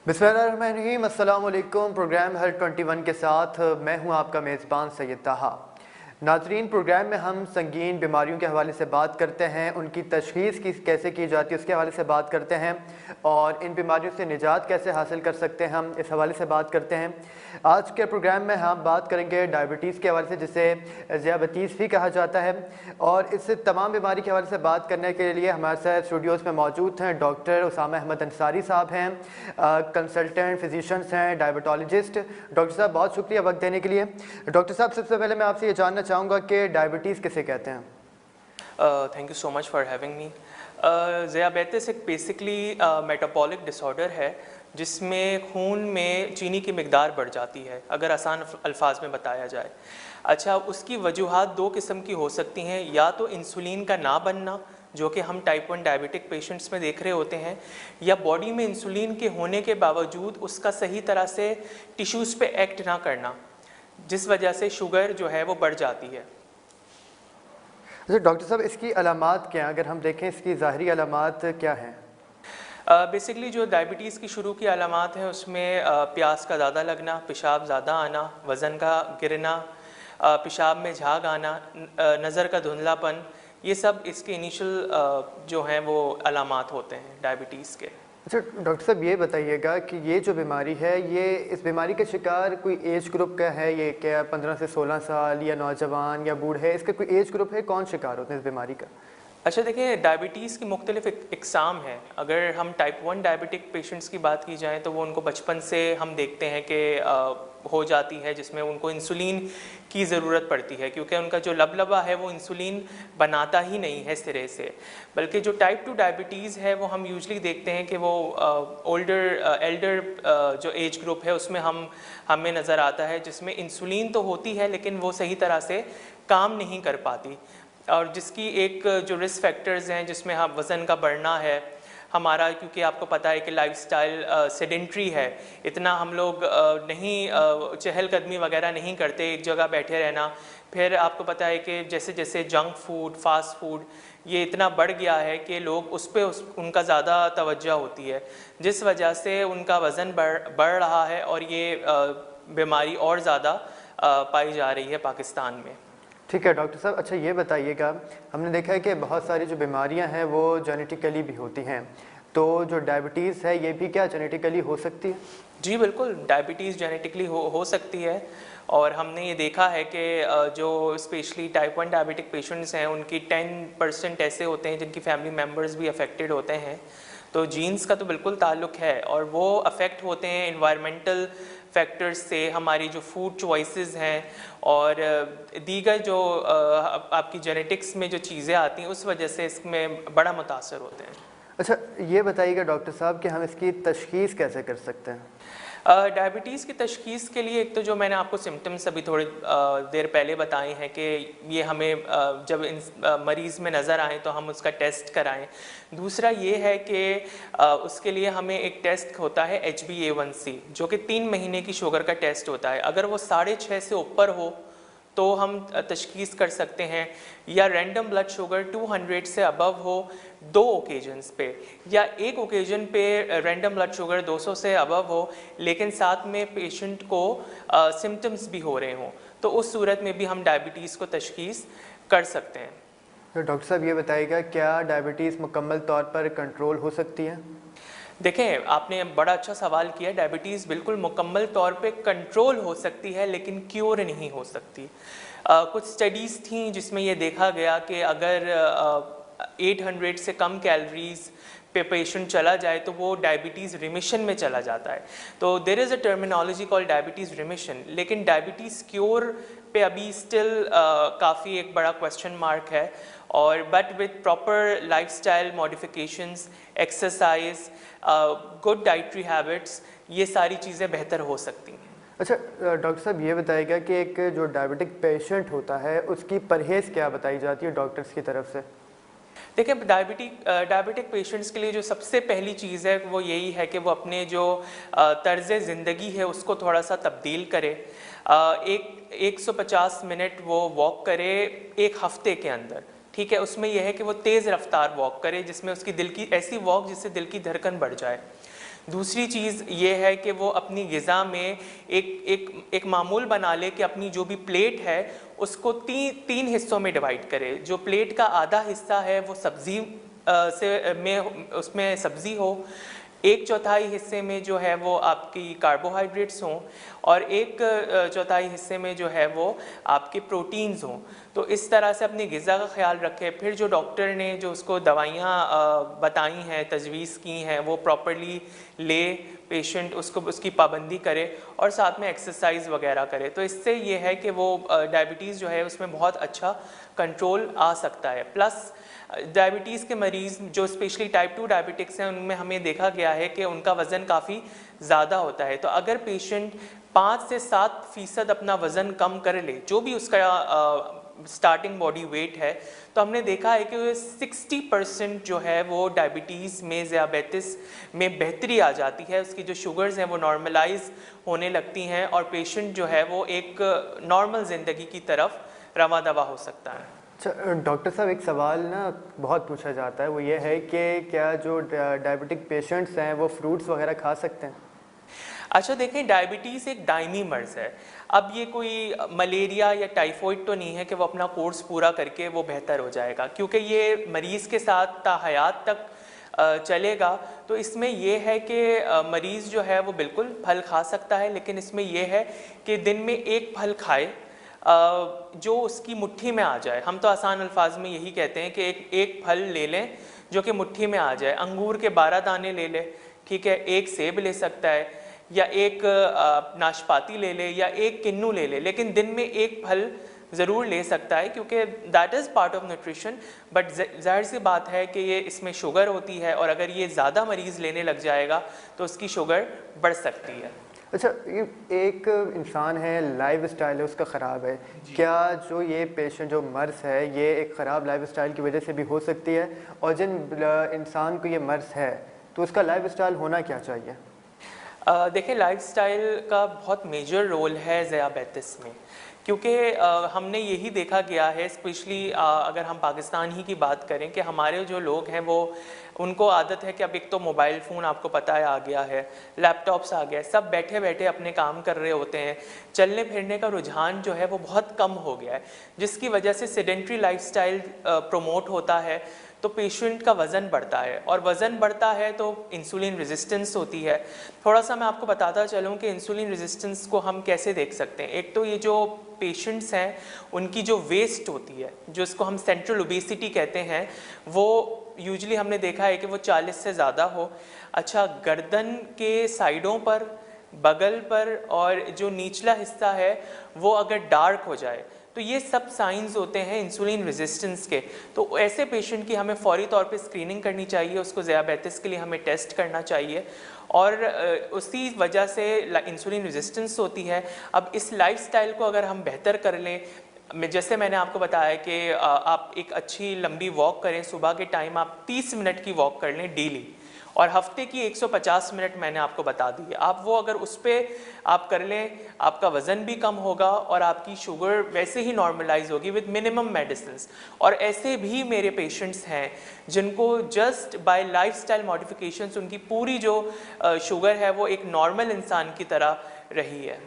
बिस्मिल्लाहिर्रहमानिर्रहीम, अस्सलाम वालेकुम। प्रोग्राम हेल्थ 21 के साथ मैं हूं आपका मेज़बान सैयद ताहा। नाज़रीन, प्रोग्राम में हम संगीन बीमारियों के हवाले से बात करते हैं, उनकी तशख़ीस कैसे की जाती है उसके हवाले से बात करते हैं और इन बीमारियों से निजात कैसे हासिल कर सकते हैं, हम इस हवाले से बात करते हैं। आज के प्रोग्राम में हम बात करेंगे डायबिटीज़ के हवाले से, जिसे ज़ियाबतीस भी कहा जाता है। और इस तमाम बीमारी के हवाले से बात करने के लिए हमारे साथ स्टूडियोज़ में मौजूद हैं डॉक्टर उसामा अहमद अंसारी साहब हैं, कंसल्टेंट फिजिशंस हैं, डायबिटोलॉजिस्ट। डॉक्टर साहब, बहुत शुक्रिया वक्त देने के लिए। डॉक्टर साहब, सबसे पहले मैं आपसे ये जानना चाहूँगा कि डायबिटीज़ किसे कहते हैं? Thank you so much for having me. ज़ियाबेतिस एक बेसिकली मेटाबॉलिक डिसऑर्डर है जिसमें खून में चीनी की मिकदार बढ़ जाती है, अगर आसान अल्फाज में बताया जाए। अच्छा, उसकी वजूहात दो किस्म की हो सकती हैं, या तो इंसुलिन का ना बनना, जो कि हम टाइप 1 डायबिटिक पेशेंट्स में देख रहे होते हैं, या बॉडी में इंसुलिन के होने के बावजूद उसका सही तरह से टिश्यूज़ पे एक्ट ना करना, जिस वजह से शुगर जो है वो बढ़ जाती है। अच्छा डॉक्टर साहब, इसकी अलामात क्या हैं? अगर हम देखें इसकी ज़ाहरी अलामात क्या हैं? बेसिकली जो डायबिटीज़ की शुरू की अलामात हैं उसमें प्यास का ज़्यादा लगना, पेशाब ज़्यादा आना, वज़न का गिरना, पेशाब में झाग आना, नज़र का धुंधलापन, ये सब इसके इनिशियल जो हैं वो अलामात होते हैं डायबिटीज़ के। अच्छा डॉक्टर साहब, ये बताइएगा कि ये जो बीमारी है, ये इस बीमारी का शिकार कोई एज ग्रुप का है? ये क्या 15 से 16 साल या नौजवान या बूढ़े, इसका कोई एज ग्रुप है? कौन शिकार होते हैं इस बीमारी का? अच्छा देखिए, डायबिटीज़ की मुख्तलिफ इकसाम हैं। अगर हम टाइप 1 डायबिटिक पेशेंट्स की बात की जाए तो वो उनको बचपन से हम देखते हैं कि हो जाती है, जिसमें उनको इंसुलिन की ज़रूरत पड़ती है, क्योंकि उनका जो लबलबा है वो इंसुलिन बनाता ही नहीं है सिरे से। बल्कि जो टाइप 2 डायबिटीज़ है वो हम यूजली देखते हैं कि वो एल्डर जो एज ग्रुप है उसमें हमें नज़र आता है, जिसमें इंसुलिन तो होती है लेकिन वो सही तरह से काम नहीं कर पाती, और जिसकी एक जो रिस्क फैक्टर्स हैं जिसमें हम वज़न का बढ़ना है हमारा, क्योंकि आपको पता है कि लाइफस्टाइल सेडेंट्री है, इतना हम लोग नहीं चहलकदमी वगैरह नहीं करते, एक जगह बैठे रहना। फिर आपको पता है कि जैसे जैसे जंक फूड, फास्ट फूड ये इतना बढ़ गया है कि लोग उस पर उनका ज़्यादा तवज्जो होती है, जिस वजह से उनका वज़न बढ़ रहा है और ये बीमारी और ज़्यादा पाई जा रही है पाकिस्तान में। ठीक है डॉक्टर साहब, अच्छा ये बताइएगा, हमने देखा है कि बहुत सारी जो बीमारियां हैं वो जेनेटिकली भी होती हैं, तो जो डायबिटीज़ है ये भी क्या जेनेटिकली हो सकती है? जी बिल्कुल, डायबिटीज़ जेनेटिकली हो सकती है, और हमने ये देखा है कि जो स्पेशली टाइप 1 डायबिटिक पेशेंट्स हैं उनकी 10% ऐसे होते हैं जिनकी फैमिली मेम्बर्स भी अफेक्टेड होते हैं। तो जीन्स का तो बिल्कुल ताल्लुक़ है, और वो अफेक्ट होते हैं इन्वायरमेंटल फैक्टर्स से, हमारी जो फूड चॉइसेस हैं और दीगर जो आपकी जेनेटिक्स में जो चीज़ें आती हैं उस वजह से इसमें बड़ा मुतासर होते हैं। अच्छा ये बताइएगा डॉक्टर साहब कि हम इसकी तशख़ीस कैसे कर सकते हैं? डायबिटीज़ की तशख़ीस के लिए एक तो जो मैंने आपको सिम्टम्स अभी थोड़ी देर पहले बताए हैं कि ये हमें जब मरीज़ में नज़र आए तो हम उसका टेस्ट कराएं। दूसरा ये है कि उसके लिए हमें एक टेस्ट होता है HbA1c, जो कि 3 महीने की शुगर का टेस्ट होता है। अगर वो 6.5 से ऊपर हो तो हम तशख़ीस कर सकते हैं, या रैंडम ब्लड शुगर 200 से अबव हो 2 ओकेजन्स पे, या एक ओकेजन पे रैंडम ब्लड शुगर 200 से अबव हो लेकिन साथ में पेशेंट को सिम्टम्स भी हो रहे हों, तो उस सूरत में भी हम डायबिटीज़ को तशख़ीस कर सकते हैं। तो डॉक्टर साहब ये बताइएगा, क्या डायबिटीज़ मुकम्मल तौर पर कंट्रोल हो सकती है? देखें, आपने बड़ा अच्छा सवाल किया। डायबिटीज़ बिल्कुल मुकम्मल तौर पे कंट्रोल हो सकती है लेकिन क्योर नहीं हो सकती। कुछ स्टडीज़ थी जिसमें ये देखा गया कि अगर 800 से कम कैलोरीज़ पे पेशेंट चला जाए तो वो डायबिटीज़ रिमिशन में चला जाता है। तो there is a terminology called diabetes remission, लेकिन डायबिटीज़ क्योर पे अभी स्टिल काफ़ी एक बड़ा क्वेश्चन मार्क है। और but with proper lifestyle modifications, exercise, good dietary habits, ये सारी चीज़ें बेहतर हो सकती हैं। अच्छा डॉक्टर साहब ये बताइएगा कि एक जो डायबिटिक पेशेंट होता है उसकी परहेज़ क्या बताई जाती है डॉक्टर्स की तरफ से? देखिए, डायबिटिक पेशेंट्स के लिए जो सबसे पहली चीज़ है वो यही है कि वो अपने जो तर्ज़ ज़िंदगी है उसको थोड़ा सा तब्दील करे। 150 मिनट वो वॉक करे एक हफ़्ते के अंदर, ठीक है। उसमें यह है कि वो तेज़ रफ्तार वॉक करे, जिसमें उसकी दिल की ऐसी वॉक जिससे दिल की धड़कन बढ़ जाए। दूसरी चीज़ ये है कि वो अपनी ग़िज़ा में एक मामूल बना ले कि अपनी जो भी प्लेट है उसको तीन हिस्सों में डिवाइड करे। जो प्लेट का आधा हिस्सा है वो सब्ज़ी उसमें सब्ज़ी हो, 1/4 हिस्से में जो है वो आपकी कार्बोहाइड्रेट्स हों और 1/4 हिस्से में जो है वो आपके प्रोटीन्स हों। तो इस तरह से अपनी ग़िज़ा का ख्याल रखें। फिर जो डॉक्टर ने जो उसको दवाइयाँ बताई हैं, तजवीज़ की हैं, वो प्रॉपर्ली ले, पेशेंट उसको उसकी पाबंदी करे और साथ में एक्सरसाइज वगैरह करे। तो इससे ये है कि वो डायबिटीज़ जो है उसमें बहुत अच्छा कंट्रोल आ सकता है। प्लस डायबिटीज़ के मरीज़ जो स्पेशली टाइप 2 डायबिटिक्स हैं उनमें हमें देखा गया है कि उनका वज़न काफ़ी ज़्यादा होता है। तो अगर पेशेंट 5 से 7% अपना वज़न कम कर ले, जो भी उसका स्टार्टिंग बॉडी वेट है, तो हमने देखा है कि 60% जो है वो डायबिटीज़ में, ज़ियाबेतिस में बेहतरी आ जाती है। उसकी जो शुगर्स हैं वो नॉर्मलाइज होने लगती हैं और पेशेंट जो है वो एक नॉर्मल ज़िंदगी की तरफ रवा दवा हो सकता है। अच्छा डॉक्टर साहब, एक सवाल ना बहुत पूछा जाता है, वो ये है कि क्या जो डायबिटिक पेशेंट्स हैं वो फ्रूट्स वगैरह खा सकते हैं? अच्छा देखें, डायबिटीज़ एक दायमी मर्ज़ है। अब ये कोई मलेरिया या टाइफॉइड तो नहीं है कि वो अपना कोर्स पूरा करके वो बेहतर हो जाएगा, क्योंकि ये मरीज़ के साथ ताहयात तक चलेगा। तो इसमें यह है कि मरीज़ जो है वो बिल्कुल फल खा सकता है, लेकिन इसमें यह है कि दिन में एक फल खाए जो उसकी मुट्ठी में आ जाए। हम तो आसान अल्फाज में यही कहते हैं कि एक फल ले लें जो कि मुट्ठी में आ जाए। अंगूर के 12 दाने ले लें, ठीक है, एक सेब ले सकता है या एक नाशपाती ले ले या एक किन्नू ले ले, लेकिन दिन में एक फल ज़रूर ले सकता है, क्योंकि that is part of nutrition. But ज़ाहिर सी बात है कि ये इसमें शुगर होती है और अगर ये ज़्यादा मरीज़ लेने लग जाएगा तो उसकी शुगर बढ़ सकती है। अच्छा, एक इंसान है, लाइफ स्टाइल है उसका ख़राब है, क्या जो ये पेशेंट जो मर्ज़ है ये एक ख़राब लाइफ स्टाइल की वजह से भी हो सकती है? और जिन इंसान को ये मर्ज़ है तो उसका लाइफ स्टाइल होना क्या चाहिए? देखिए, लाइफस्टाइल का बहुत मेजर रोल है ज़ियाबेतिस में, क्योंकि हमने यही देखा गया है, स्पेशली अगर हम पाकिस्तान ही की बात करें, कि हमारे जो लोग हैं वो उनको आदत है कि अब एक तो मोबाइल फ़ोन आपको पता है आ गया है, लैपटॉप्स आ गया, सब बैठे बैठे अपने काम कर रहे होते हैं। चलने फिरने का रुझान जो है वो बहुत कम हो गया है, जिसकी वजह से सेडेंट्री लाइफस्टाइल प्रमोट होता है। तो पेशेंट का वज़न बढ़ता है और वज़न बढ़ता है तो इंसुलिन रेजिस्टेंस होती है। थोड़ा सा मैं आपको बताता चलूँ कि इंसुलिन रेजिस्टेंस को हम कैसे देख सकते हैं। एक तो ये जो पेशेंट्स हैं उनकी जो वेस्ट होती है, जो इसको हम सेंट्रल ओबेसिटी कहते हैं, वो यूजुअली हमने देखा है कि वो 40 से ज़्यादा हो। अच्छा, गर्दन के साइडों पर, बगल पर और जो निचला हिस्सा है वो अगर डार्क हो जाए, तो ये सब साइंस होते हैं इंसुलिन रेजिस्टेंस के। तो ऐसे पेशेंट की हमें फौरी तौर पे स्क्रीनिंग करनी चाहिए, उसको ज़ियाबेतिस के लिए हमें टेस्ट करना चाहिए और उसी वजह से इंसुलिन रेजिस्टेंस होती है। अब इस लाइफस्टाइल को अगर हम बेहतर कर लें, जैसे मैंने आपको बताया कि आप एक अच्छी लंबी वॉक करें, सुबह के टाइम आप 30 मिनट की वॉक कर लें डेली, और हफ्ते की 150 मिनट मैंने आपको बता दी है। आप वो अगर उस पर आप कर लें, आपका वज़न भी कम होगा और आपकी शुगर वैसे ही नॉर्मलाइज होगी विद मिनिमम मेडिसिन्स। और ऐसे भी मेरे पेशेंट्स हैं जिनको जस्ट बाय लाइफस्टाइल मॉडिफिकेशंस उनकी पूरी जो शुगर है वो एक नॉर्मल इंसान की तरह रही है।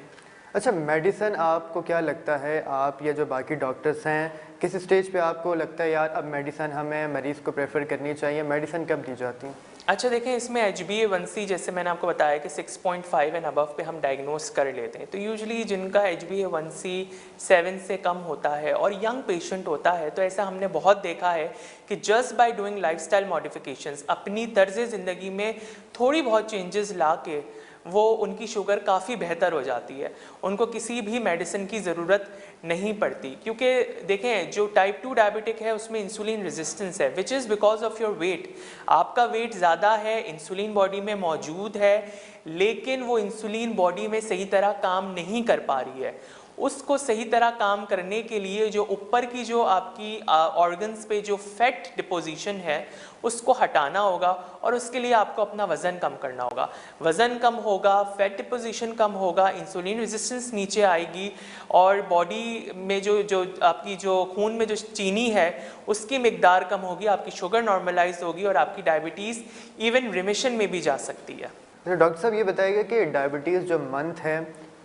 अच्छा, मेडिसिन आपको क्या लगता है, आप या जो बाकी डॉक्टर्स हैं, किस स्टेज पे आपको लगता है यार अब मेडिसिन हमें मरीज़ को प्रेफर करनी चाहिए? मेडिसिन कब दी जाती है? अच्छा देखें, इसमें HbA1c जैसे मैंने आपको बताया कि 6.5 एंड अबव पे हम डायग्नोस कर लेते हैं। तो यूजुअली जिनका HbA1c 7 से कम होता है और यंग पेशेंट होता है, तो ऐसा हमने बहुत देखा है कि just by doing lifestyle modifications, अपनी तर्ज ज़िंदगी में थोड़ी बहुत चेंजेस ला के वो उनकी शुगर काफ़ी बेहतर हो जाती है, उनको किसी भी मेडिसिन की ज़रूरत नहीं पड़ती। क्योंकि देखें, जो टाइप 2 डायबिटिक है उसमें इंसुलिन रेजिस्टेंस है, which is because of your weight. आपका वेट ज़्यादा है, इंसुलिन बॉडी में मौजूद है, लेकिन वो इंसुलिन बॉडी में सही तरह काम नहीं कर पा रही है। उसको सही तरह काम करने के लिए जो ऊपर की जो आपकी ऑर्गन्स पे जो फैट डिपोजिशन है उसको हटाना होगा, और उसके लिए आपको अपना वज़न कम करना होगा। वज़न कम होगा, फैट डिपोजिशन कम होगा, इंसुलिन रेजिस्टेंस नीचे आएगी और बॉडी में जो आपकी जो खून में जो चीनी है उसकी मिकदार कम होगी, आपकी शुगर नॉर्मलाइज होगी और आपकी डायबिटीज़ इवन रिमिशन में भी जा सकती है। तो डॉक्टर साहब ये बताइएगा कि डायबिटीज़ जो मंथ है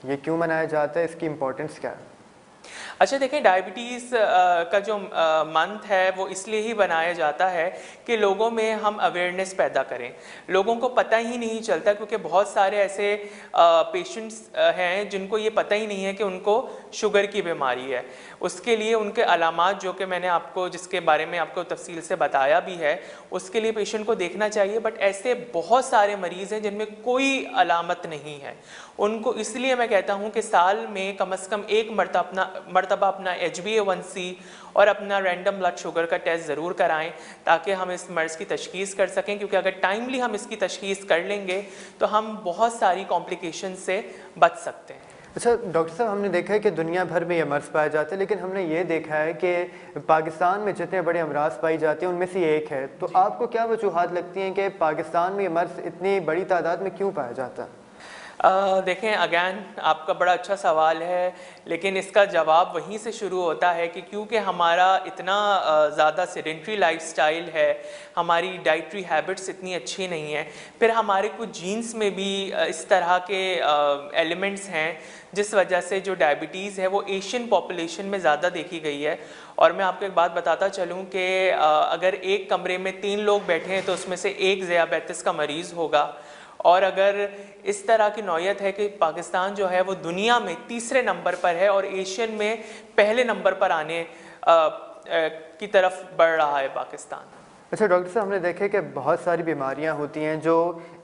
ये क्यों मनाया जाता है, इसकी इम्पोर्टेंस क्या है? अच्छा देखें, डायबिटीज़ का जो मंथ है वो इसलिए ही बनाया जाता है कि लोगों में हम अवेयरनेस पैदा करें। लोगों को पता ही नहीं चलता, क्योंकि बहुत सारे ऐसे पेशेंट्स हैं जिनको ये पता ही नहीं है कि उनको शुगर की बीमारी है। उसके लिए उनके अलामात जो कि मैंने आपको जिसके बारे में आपको तफसील से बताया भी है, उसके लिए पेशेंट को देखना चाहिए। बट ऐसे बहुत सारे मरीज़ हैं जिनमें कोई अलामत नहीं है। उनको इसलिए मैं कहता हूँ कि साल में कम से कम एक मरतबा अपना HbA1c और अपना रैंडम ब्लड शुगर का टेस्ट ज़रूर कराएं, ताकि हम इस मर्ज़ की तशख़ीस कर सकें। क्योंकि अगर टाइमली हम इसकी तशख़ीस कर लेंगे तो हम बहुत सारी कॉम्प्लिकेशन से बच सकते हैं। अच्छा डॉक्टर साहब, हमने देखा है कि दुनिया भर में ये मर्ज़ पाया जाता है, लेकिन हमने ये देखा है कि पाकिस्तान में जितने बड़े अमराज पाई जाती हैं उनमें से एक है। तो आपको क्या वजूहात लगती हैं कि पाकिस्तान में ये मर्ज़ इतनी बड़ी तादाद में क्यों पाया जाता है? देखें, अगैन आपका बड़ा अच्छा सवाल है, लेकिन इसका जवाब वहीं से शुरू होता है कि क्योंकि हमारा इतना ज़्यादा सेडेंट्री लाइफस्टाइल है, हमारी डाइटरी हैबिट्स इतनी अच्छी नहीं है, फिर हमारे कुछ जीन्स में भी इस तरह के एलिमेंट्स हैं जिस वजह से जो डायबिटीज़ है वो एशियन पॉपुलेशन में ज़्यादा देखी गई है। और मैं आपको एक बात बताता चलूँ कि अगर एक कमरे में 3 लोग बैठे हैं तो उसमें से एक ज़ियाबेतिस का मरीज़ होगा। और अगर इस तरह की नौयत है कि पाकिस्तान जो है वो दुनिया में तीसरे नंबर पर है और एशियन में पहले नंबर पर आने की तरफ बढ़ रहा है पाकिस्तान। अच्छा डॉक्टर साहब, हमने देखा कि बहुत सारी बीमारियां होती हैं जो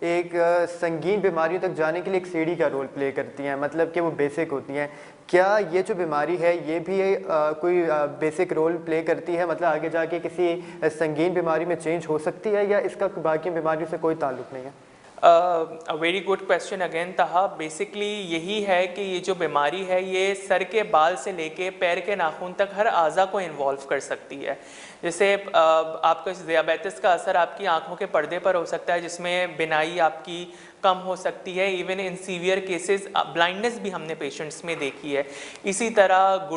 एक संगीन बीमारियों तक जाने के लिए एक सीढ़ी का रोल प्ले करती हैं, मतलब कि वो बेसिक होती हैं। क्या ये जो बीमारी है ये भी कोई बेसिक रोल प्ले करती है, मतलब आगे जाके किसी संगीन बीमारी में चेंज हो सकती है, या इसका बाकी बीमारियों से कोई ताल्लुक़ नहीं है? वेरी गुड क्वेश्चन अगेन ताहा। बेसिकली यही है कि ये जो बीमारी है ये सर के बाल से लेके पैर के नाखून तक हर आज़ा को इन्वॉल्व कर सकती है। जैसे आपका ज़ियाबेतिस का असर आपकी आंखों के पर्दे पर हो सकता है, जिसमें बिनाई आपकी कम हो सकती है। Even in severe cases blindness भी हमने पेशेंट्स में देखी है। इसी तरह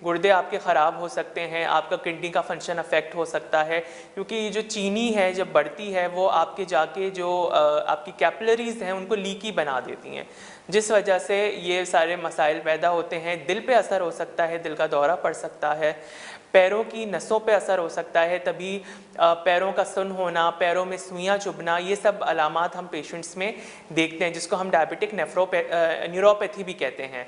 गुर्दे आपके ख़राब हो सकते हैं, आपका किडनी का फंक्शन अफेक्ट हो सकता है, क्योंकि ये जो चीनी है जब बढ़ती है वो आपके जाके जो आपकी कैपिलरीज़ हैं उनको लीकी बना देती हैं, जिस वजह से ये सारे मसाइल पैदा होते हैं। दिल पे असर हो सकता है, दिल का दौरा पड़ सकता है, पैरों की नसों पे असर हो सकता है, तभी पैरों का सुन होना, पैरों में सुइयाँ चुभना, ये सब अलामात हम पेशेंट्स में देखते हैं, जिसको हम डायबिटिक न्यूरोपैथी भी कहते हैं।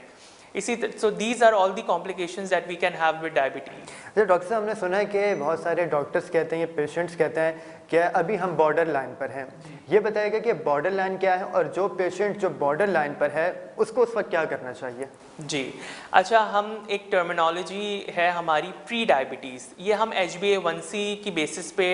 So these are all the complications that we can have with diabetes. अच्छा डॉक्टर साहब, हमने सुना है कि बहुत सारे डॉक्टर्स कहते हैं, ये पेशेंट्स कहते हैं कि अभी हम बॉर्डर लाइन पर हैं। ये बताएगा कि बॉर्डर लाइन क्या है, और जो पेशेंट जो बॉर्डर लाइन पर है उसको उस वक्त क्या करना चाहिए? जी अच्छा, हम एक टर्मिनोलॉजी है हमारी प्री डायबिटीज़, ये हम HbA1c की बेसिस पे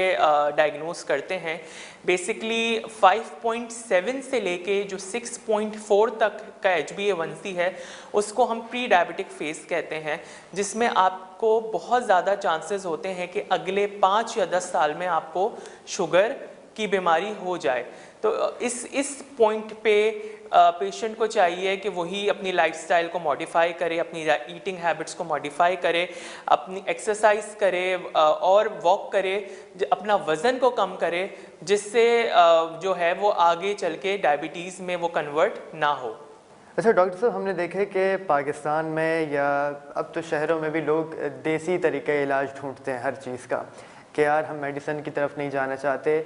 डायग्नोस करते हैं। बेसिकली 5.7 से लेके जो 6.4 तक का HbA1c है उसको हम प्री डायबिटिक फेस कहते हैं, जिसमें आपको बहुत ज़्यादा चांसेस होते हैं कि अगले 5 या 10 साल में आपको शुगर की बीमारी हो जाए। तो इस पॉइंट पे पेशेंट को चाहिए कि वही अपनी लाइफस्टाइल को मॉडिफाई करे, अपनी ईटिंग हैबिट्स को मॉडिफाई करे, अपनी एक्सरसाइज करे और वॉक करे, अपना वज़न को कम करे, जिससे जो है वो आगे चल के डायबिटीज़ में वो कन्वर्ट ना हो। अच्छा डॉक्टर साहब, हमने देखे कि पाकिस्तान में या अब तो शहरों में भी लोग देसी तरीके इलाज ढूंढते हैं हर चीज़ का, कि यार हम मेडिसिन की तरफ नहीं जाना चाहते।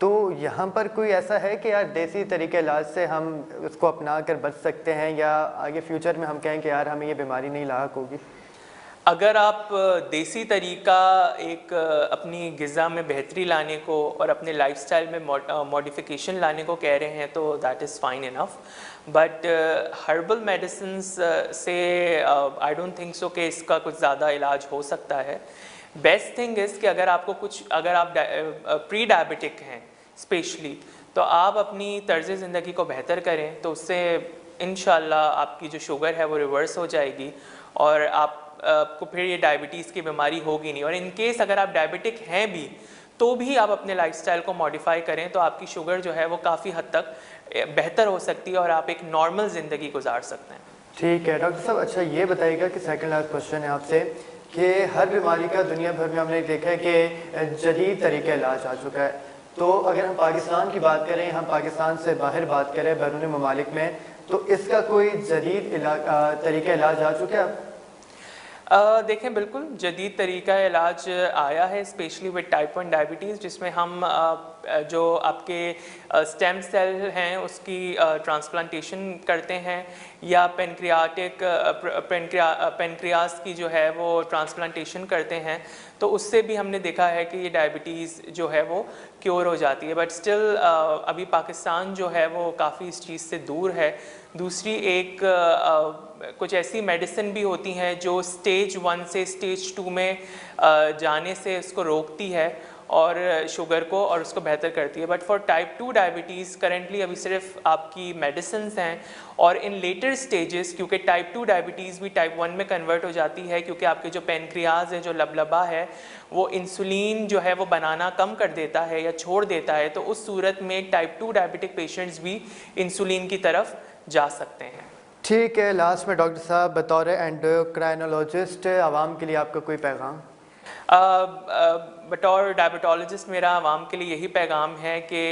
तो यहाँ पर कोई ऐसा है कि यार देसी तरीके इलाज से हम उसको अपना कर बच सकते हैं, या आगे फ्यूचर में हम कहें कि यार हमें ये बीमारी नहीं लायक होगी? अगर आप देसी तरीका एक अपनी ग़िज़ा में बेहतरी लाने को और अपने लाइफस्टाइल में मॉडिफिकेशन लाने को कह रहे हैं तो that is fine enough, but herbal medicines से आई डोंट थिंक सो कि इसका कुछ ज़्यादा इलाज हो सकता है। बेस्ट थिंग इज़ कि अगर आप प्री डायबिटिक हैं स्पेशली, तो आप अपनी तर्ज़ ज़िंदगी को बेहतर करें, तो उससे इंशाल्लाह आपकी जो शुगर है वो रिवर्स हो जाएगी और आपको फिर ये डायबिटीज़ की बीमारी होगी नहीं। और इन केस अगर आप डायबिटिक हैं भी तो भी आप अपने लाइफस्टाइल को मॉडिफाई करें तो आपकी शुगर जो है वो काफ़ी हद तक बेहतर हो सकती है और आप एक नॉर्मल ज़िंदगी गुजार सकते हैं। ठीक है डॉक्टर साहब, अच्छा ये बताइएगा कि सेकंड लास्ट क्वेश्चन है आपसे कि हर बीमारी का दुनिया भर में हमने देखा है कि जदीद तरीका इलाज आ चुका है, तो अगर हम पाकिस्तान की बात करें, हम पाकिस्तान से बाहर बात करें बैरून ममालिक में, तो इसका कोई जदीद तरीका इलाज आ चुका है? देखें, बिल्कुल जदीद तरीका इलाज आया है, स्पेशली विद टाइप 1 डायबिटीज़, जिसमें हम जो आपके स्टेम सेल हैं उसकी ट्रांसप्लांटेशन करते हैं, या पेनक्रियास की जो है वो ट्रांसप्लांटेशन करते हैं। तो उससे भी हमने देखा है कि ये डायबिटीज़ जो है वो क्योर हो जाती है। बट स्टिल अभी पाकिस्तान जो है वो काफ़ी इस चीज़ से दूर है। दूसरी एक कुछ ऐसी मेडिसिन भी होती हैं जो स्टेज 1 से स्टेज 2 में जाने से उसको रोकती है और शुगर को, और उसको बेहतर करती है। But for type 2 diabetes currently अभी सिर्फ आपकी मेडिसिन्स हैं, और इन लेटर स्टेजेस, क्योंकि टाइप 2 डायबिटीज़ भी टाइप 1 में कन्वर्ट हो जाती है, क्योंकि आपके जो पेनक्रियाज है, जो लबलबा है, वो इंसुलिन जो है वो बनाना कम कर देता है या छोड़ देता है। तो उस सूरत में टाइप 2 डायबिटिक पेशेंट्स भी इंसुलिन की तरफ जा सकते हैं। ठीक है, लास्ट में डॉक्टर साहब बतौर एंडोक्राइनोलॉजिस्ट आवाम के लिए आपका कोई पैगाम? बतौर डायबिटोलॉजिस्ट मेरा आवाम के लिए यही पैगाम है कि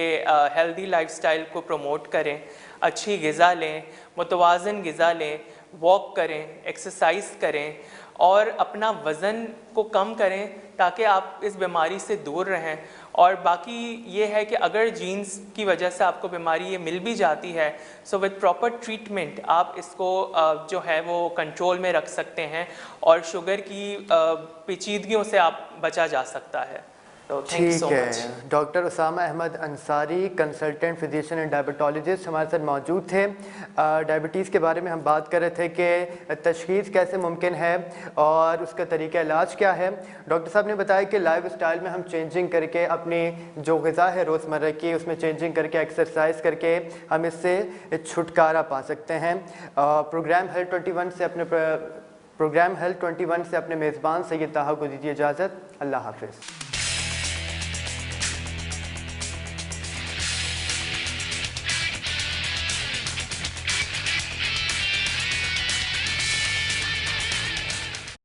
हेल्दी लाइफस्टाइल को प्रमोट करें, अच्छी ग़िज़ा लें, मुतवाज़न ग़िज़ा लें, वॉक करें, एक्सरसाइज करें और अपना वज़न को कम करें ताकि आप इस बीमारी से दूर रहें। और बाकी ये है कि अगर जीन्स की वजह से आपको बीमारी ये मिल भी जाती है, सो विद प्रॉपर ट्रीटमेंट आप इसको जो है वो कंट्रोल में रख सकते हैं, और शुगर की पेचीदगियों से आप बचा जा सकता है। ठीक है, doctor Usama Ahmed Ansari, consultant physician and diabetologist हमारे साथ मौजूद थे। डायबिटीज़ के बारे में हम बात कर रहे थे कि तशख़ीस कैसे मुमकिन है और उसका तरीका इलाज क्या है। डॉक्टर साहब ने बताया कि लाइफ स्टाइल में हम चेंजिंग करके, अपनी जो ग़िज़ा है रोज़मर्रा की उसमें चेंजिंग करके, एक्सरसाइज करके हम इससे छुटकारा पा सकते हैं। प्रोग्राम हेल्थ 21 से अपने मेज़बान सैयद ताहा को दीजिए इजाज़त। अल्लाह हाफ़िज़।